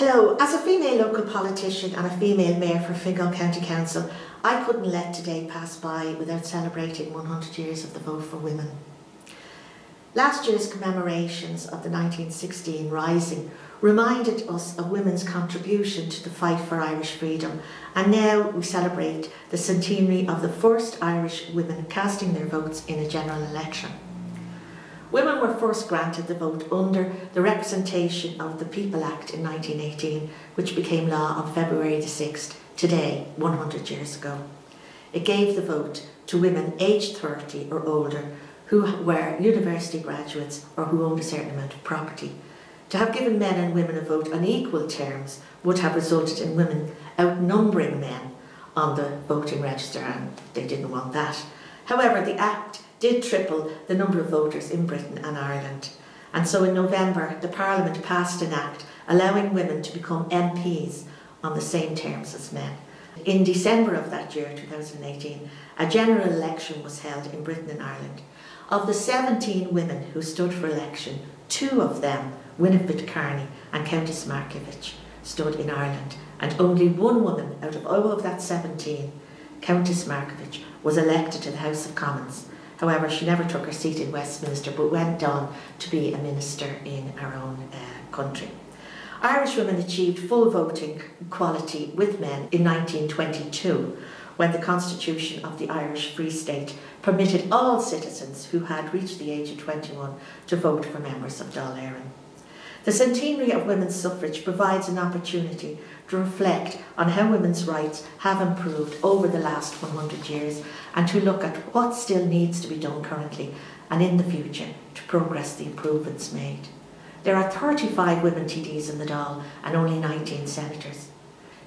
Hello, as a female local politician and a female mayor for Fingal County Council, I couldn't let today pass by without celebrating 100 years of the vote for women. Last year's commemorations of the 1916 Rising reminded us of women's contribution to the fight for Irish freedom, and now we celebrate the centenary of the first Irish women casting their votes in a general election. Women were first granted the vote under the Representation of the People Act in 1918, which became law on February the 6th, today, 100 years ago. It gave the vote to women aged 30 or older who were university graduates or who owned a certain amount of property. To have given men and women a vote on equal terms would have resulted in women outnumbering men on the voting register, and they didn't want that. However, the Act did triple the number of voters in Britain and Ireland. And so in November, the Parliament passed an Act allowing women to become MPs on the same terms as men. In December of that year, 2018, a general election was held in Britain and Ireland. Of the 17 women who stood for election, 2 of them, Winifred Carney and Countess Markievicz, stood in Ireland, and only 1 woman out of all of that 17, Countess Markievicz, was elected to the House of Commons. However, she never took her seat in Westminster, but went on to be a minister in our own country. Irish women achieved full voting equality with men in 1922, when the Constitution of the Irish Free State permitted all citizens who had reached the age of 21 to vote for members of Dáil Éireann. The centenary of women's suffrage provides an opportunity to reflect on how women's rights have improved over the last 100 years and to look at what still needs to be done currently and in the future to progress the improvements made. There are 35 women TDs in the Dáil and only 19 senators.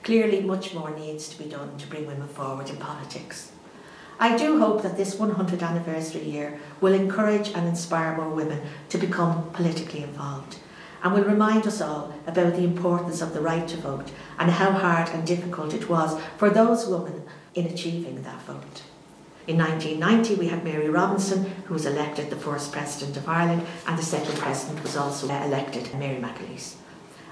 Clearly, much more needs to be done to bring women forward in politics. I do hope that this 100th anniversary year will encourage and inspire more women to become politically involved, and will remind us all about the importance of the right to vote and how hard and difficult it was for those women in achieving that vote. In 1990 we had Mary Robinson, who was elected the first President of Ireland, and the second President was also elected, Mary McAleese.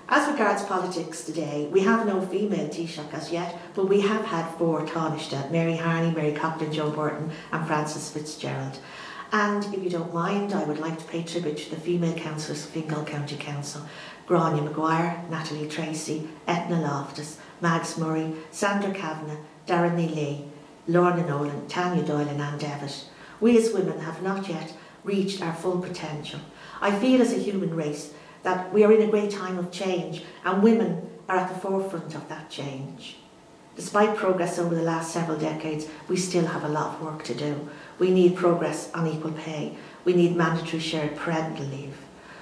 As regards politics today, we have no female Taoiseach as yet, but we have had 4 Taoiseach: Mary Harney, Mary Coughlin, Joe Burton and Frances Fitzgerald. And if you don't mind, I would like to pay tribute to the female councillors of Fingal County Council: Gráinne Maguire, Natalie Tracy, Etna Loftus, Mags Murray, Sandra Kavanagh, Darren Lee, Lorna Nolan, Tanya Doyle and Anne Devitt. We as women have not yet reached our full potential. I feel as a human race that we are in a great time of change, and women are at the forefront of that change. Despite progress over the last several decades, we still have a lot of work to do. We need progress on equal pay. We need mandatory shared parental leave.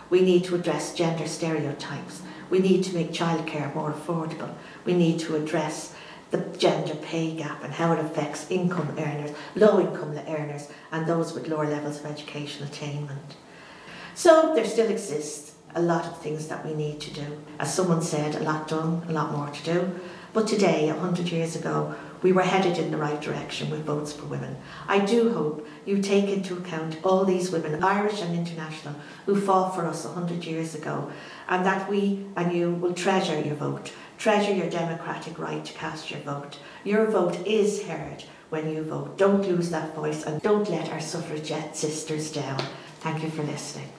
We need to address gender stereotypes. We need to make childcare more affordable. We need to address the gender pay gap and how it affects income earners, low income earners and those with lower levels of education attainment. So there still exists a lot of things that we need to do. As someone said, a lot done, a lot more to do. But today, 100 years ago, we were headed in the right direction with votes for women. I do hope you take into account all these women, Irish and international, who fought for us 100 years ago, and that we and you will treasure your vote, treasure your democratic right to cast your vote. Your vote is heard when you vote. Don't lose that voice, and don't let our suffragette sisters down. Thank you for listening.